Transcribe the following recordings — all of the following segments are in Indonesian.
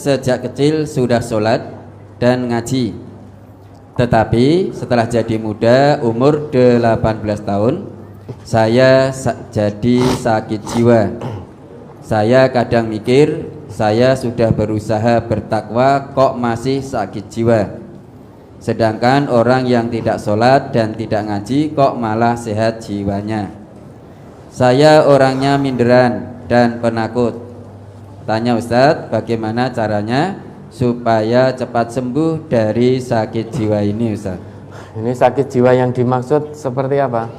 sejak kecil sudah sholat dan ngaji. Tetapi setelah jadi muda umur 18 tahun saya jadi sakit jiwa. Saya kadang mikir, saya sudah berusaha bertakwa kok masih sakit jiwa. Sedangkan orang yang tidak sholat dan tidak ngaji kok malah sehat jiwanya. Saya orangnya minderan dan penakut. Tanya Ustadz, bagaimana caranya supaya cepat sembuh dari sakit jiwa ini Ustadz? Ini sakit jiwa yang dimaksud seperti apa?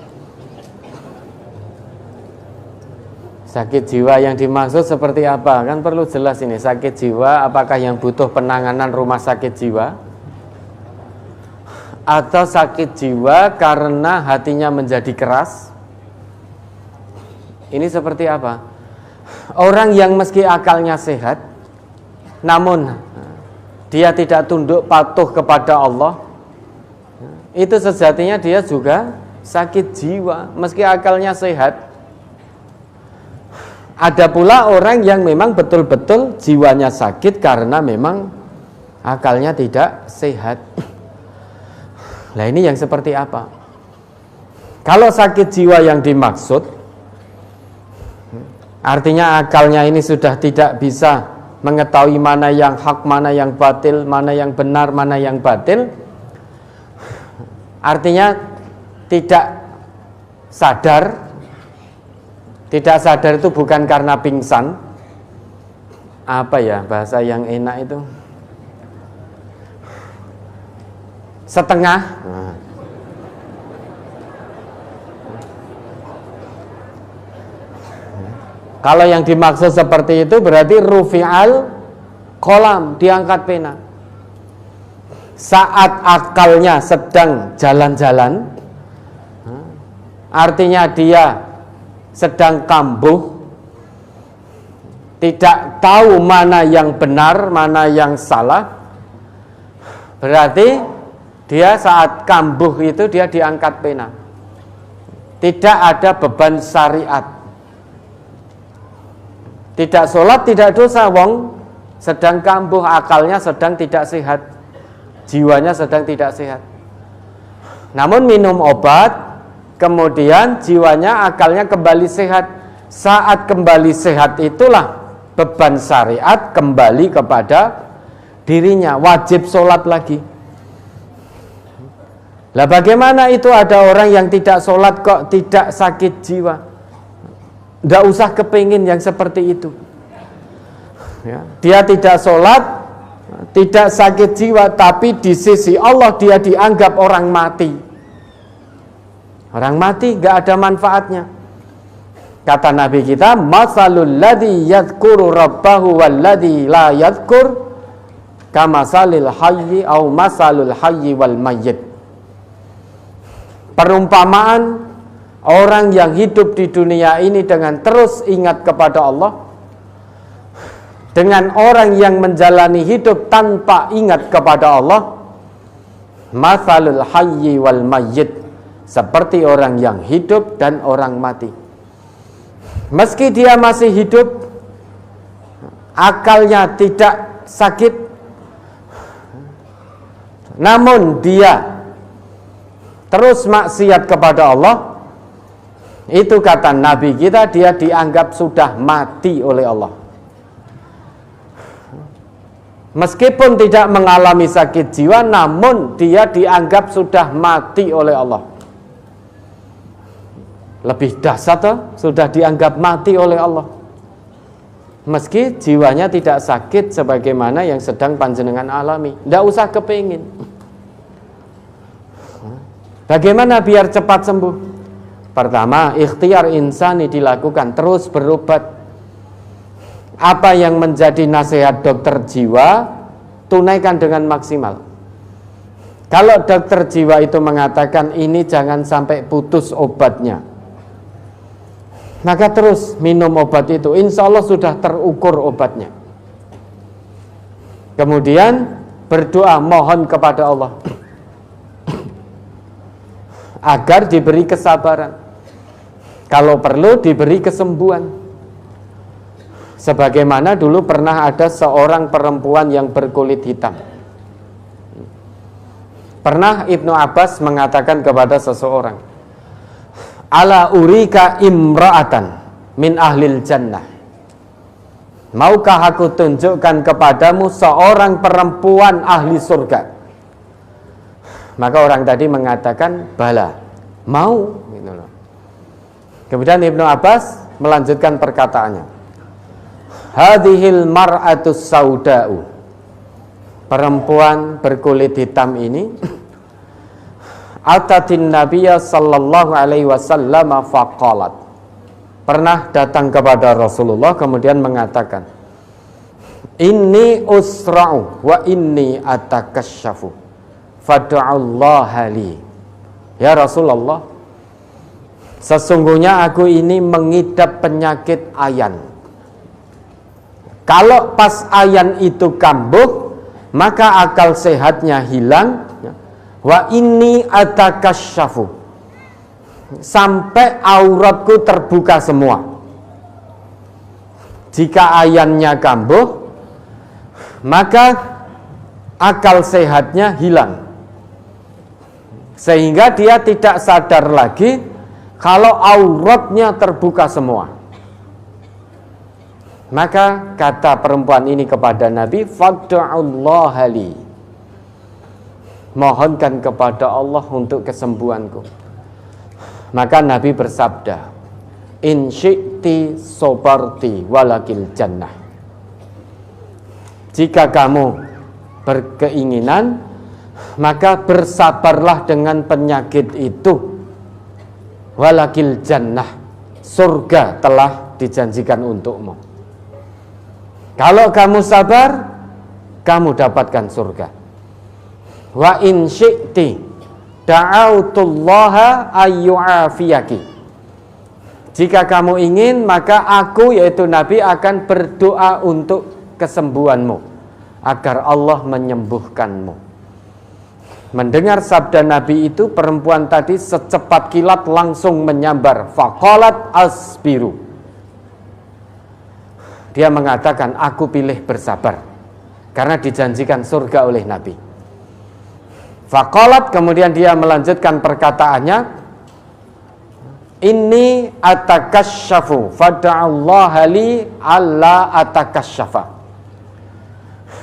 Sakit jiwa yang dimaksud seperti apa? Kan perlu jelas ini, sakit jiwa apakah yang butuh penanganan rumah sakit jiwa? Atau sakit jiwa karena hatinya menjadi keras? Ini seperti apa? Orang yang meski akalnya sehat, namun dia tidak tunduk patuh kepada Allah, itu sejatinya dia juga sakit jiwa meski akalnya sehat. Ada pula orang yang memang betul-betul jiwanya sakit karena memang akalnya tidak sehat. Nah ini yang seperti apa? Kalau sakit jiwa yang dimaksud, artinya akalnya ini sudah tidak bisa mengetahui mana yang hak, mana yang batil, mana yang benar, mana yang batil. Artinya tidak sadar. Tidak sadar itu bukan karena pingsan. Apa ya bahasa yang enak itu? Setengah. Kalau yang dimaksud seperti itu berarti rufi'al qalam, diangkat pena. Saat akalnya sedang jalan-jalan, artinya dia sedang kambuh, tidak tahu mana yang benar, mana yang salah, berarti dia saat kambuh itu dia diangkat pena. Tidak ada beban syariat. Tidak sholat, tidak dosa, wong sedang kambuh, akalnya sedang tidak sehat, jiwanya sedang tidak sehat. Namun minum obat, kemudian jiwanya, akalnya kembali sehat. Saat kembali sehat itulah beban syariat kembali kepada dirinya, wajib sholat lagi. Lah bagaimana itu ada orang yang tidak sholat kok tidak sakit jiwa? Tidak usah kepingin yang seperti itu ya. Dia tidak sholat, tidak sakit jiwa, tapi di sisi Allah dia dianggap orang mati. Orang mati gak ada manfaatnya. Kata Nabi kita, masalul ladzi yadhkuru rabbahu walladzi la yadhkur kamasalil hayyi au masalul hayyi wal mayyit. Perumpamaan orang yang hidup di dunia ini dengan terus ingat kepada Allah, dengan orang yang menjalani hidup tanpa ingat kepada Allah, masalul hayyi wal mayyit, seperti orang yang hidup dan orang mati. Meski dia masih hidup, akalnya tidak sakit, namun dia terus maksiat kepada Allah, itu kata Nabi kita, dia dianggap sudah mati oleh Allah. Meskipun tidak mengalami sakit jiwa, namun dia dianggap sudah mati oleh Allah. Lebih dahsyat toh, sudah dianggap mati oleh Allah. Meski jiwanya tidak sakit sebagaimana yang sedang panjenengan alami. Tidak usah kepingin. Bagaimana biar cepat sembuh? Pertama, ikhtiar insani dilakukan, terus berobat. Apa yang menjadi nasihat dokter jiwa, tunaikan dengan maksimal. Kalau dokter jiwa itu mengatakan ini jangan sampai putus obatnya, maka terus minum obat itu, insya Allah sudah terukur obatnya. Kemudian berdoa, mohon kepada Allah agar diberi kesabaran, kalau perlu diberi kesembuhan. Sebagaimana dulu pernah ada seorang perempuan yang berkulit hitam. Pernah Ibnu Abbas mengatakan kepada seseorang, ala urika imra'atan min ahlil jannah. Maukah aku tunjukkan kepadamu seorang perempuan ahli surga? Maka orang tadi mengatakan, bala, mau. Kemudian Ibnu Abbas melanjutkan perkataannya, hadhil mar'atus sauda'u, perempuan berkulit hitam ini atatin nabiyya sallallahu alaihi wasallam faqalat, pernah datang kepada Rasulullah kemudian mengatakan, inni usra'u wa inni atakasyafu fad'allaha li. Ya Rasulullah, sesungguhnya aku ini mengidap penyakit ayan. Kalau pas ayan itu kambuh, maka akal sehatnya hilang. Wa inni atakasyafu, sampai auratku terbuka semua. Jika ayannya kambuh, maka akal sehatnya hilang, sehingga dia tidak sadar lagi kalau auratnya terbuka semua. Maka kata perempuan ini kepada Nabi, fad'allaha li, mohonkan kepada Allah untuk kesembuhanku. Maka Nabi bersabda, in syi'ti sobarti walakil jannah, jika kamu berkeinginan, maka bersabarlah dengan penyakit itu, walakil jannah, surga telah dijanjikan untukmu. Kalau kamu sabar, kamu dapatkan surga. Wa in syi'ti da'autullaha ayyu'afiyaki, jika kamu ingin, maka aku, yaitu Nabi, akan berdoa untuk kesembuhanmu, agar Allah menyembuhkanmu. Mendengar sabda Nabi itu, perempuan tadi secepat kilat langsung menyambar, faqalat asbiru, dia mengatakan, aku pilih bersabar, karena dijanjikan surga oleh Nabi. Faqalat, kemudian dia melanjutkan perkataannya, inni atakasyafu fada'allaha li alla atakasyafa,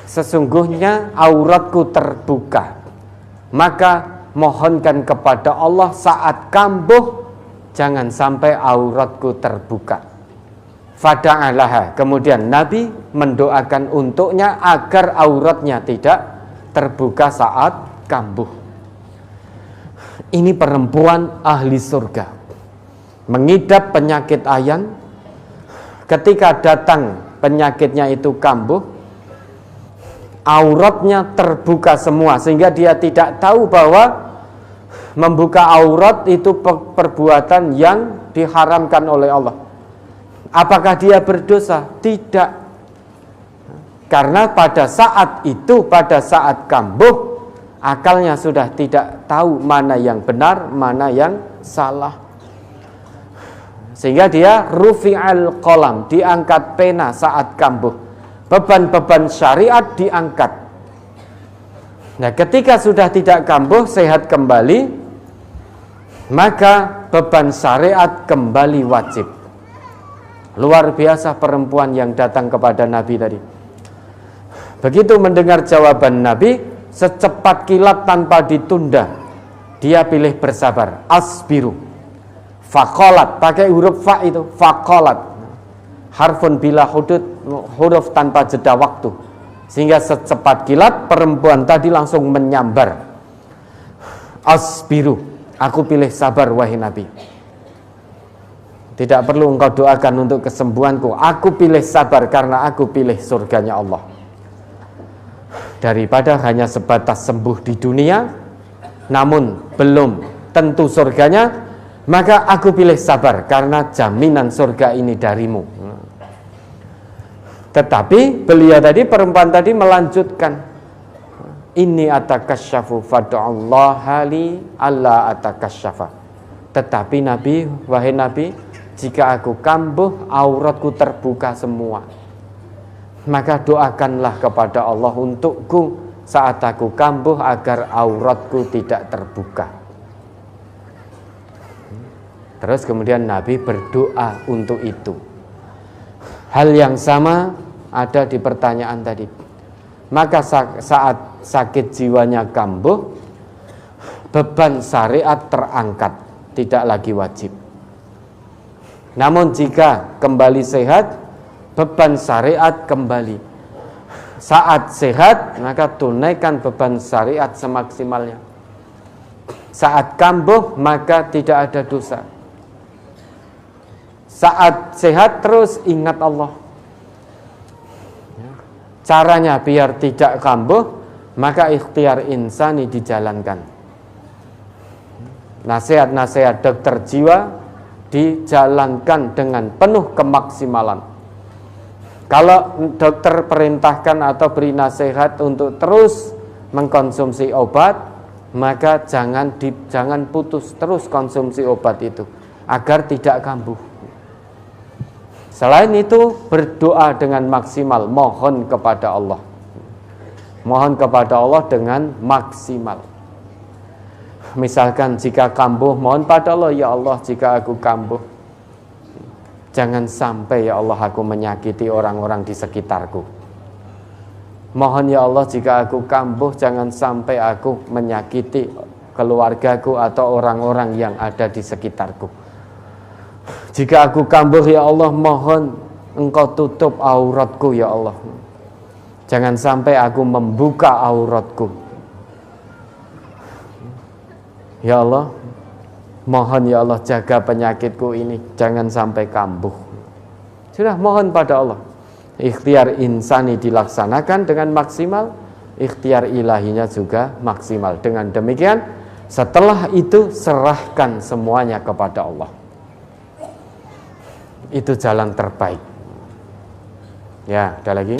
sesungguhnya auratku terbuka, maka mohonkan kepada Allah saat kambuh, jangan sampai auratku terbuka. Fada'alaha, kemudian Nabi mendoakan untuknya agar auratnya tidak terbuka saat kambuh. Ini perempuan ahli surga, mengidap penyakit ayan. Ketika datang penyakitnya itu kambuh, auratnya terbuka semua, sehingga dia tidak tahu bahwa membuka aurat itu perbuatan yang diharamkan oleh Allah. Apakah dia berdosa? Tidak. Karena pada saat itu, pada saat kambuh, akalnya sudah tidak tahu mana yang benar, mana yang salah. Sehingga dia rufi'al qalam, diangkat pena saat kambuh. Beban-beban syariat diangkat. Nah, ketika sudah tidak kambuh, sehat kembali, maka beban syariat kembali wajib. Luar biasa perempuan yang datang kepada Nabi tadi. Begitu mendengar jawaban Nabi, secepat kilat tanpa ditunda, dia pilih bersabar. Asbiru. Faqalat, pakai huruf fa itu, faqalat. Harfun bila huruf tanpa jeda waktu. Sehingga secepat kilat perempuan tadi langsung menyambar. Asbiru, aku pilih sabar wahai Nabi. Tidak perlu engkau doakan untuk kesembuhanku, aku pilih sabar karena aku pilih surganya Allah. Daripada hanya sebatas sembuh di dunia namun belum tentu surganya, maka aku pilih sabar karena jaminan surga ini darimu. Tetapi beliau tadi, perempuan tadi melanjutkan, inni atakasyafu fad'allaha li alla atakasyafa. Tetapi Nabi, wahai Nabi, jika aku kambuh, auratku terbuka semua. maka doakanlah kepada Allah untukku saat aku kambuh agar auratku tidak terbuka. Terus kemudian Nabi berdoa untuk itu. Hal yang sama ada di pertanyaan tadi. Maka saat sakit jiwanya kambuh, beban syariat terangkat, tidak lagi wajib. Namun jika kembali sehat, beban syariat kembali. Saat sehat, maka tunaikan beban syariat semaksimalnya. Saat kambuh, maka tidak ada dosa. Saat sehat terus ingat Allah. Caranya biar tidak kambuh, maka ikhtiar insani dijalankan. Nasihat-nasihat dokter jiwa dijalankan dengan penuh kemaksimalan. Kalau dokter perintahkan atau beri nasihat untuk terus mengkonsumsi obat, maka jangan putus, terus konsumsi obat itu agar tidak kambuh. Selain itu, berdoa dengan maksimal, mohon kepada Allah. Mohon kepada Allah dengan maksimal. Misalkan jika kambuh, mohon pada Allah, ya Allah jika aku kambuh, jangan sampai ya Allah aku menyakiti orang-orang di sekitarku. Mohon ya Allah jika aku kambuh, jangan sampai aku menyakiti keluargaku atau orang-orang yang ada di sekitarku. Jika aku kambuh ya Allah, mohon Engkau tutup auratku ya Allah. Jangan sampai aku membuka auratku. Ya Allah, mohon ya Allah jaga penyakitku ini, jangan sampai kambuh. Sudah mohon pada Allah. Ikhtiar insani dilaksanakan dengan maksimal, ikhtiar ilahinya juga maksimal. Dengan demikian, setelah itu serahkan semuanya kepada Allah. Itu jalan terbaik. Ya, ada lagi?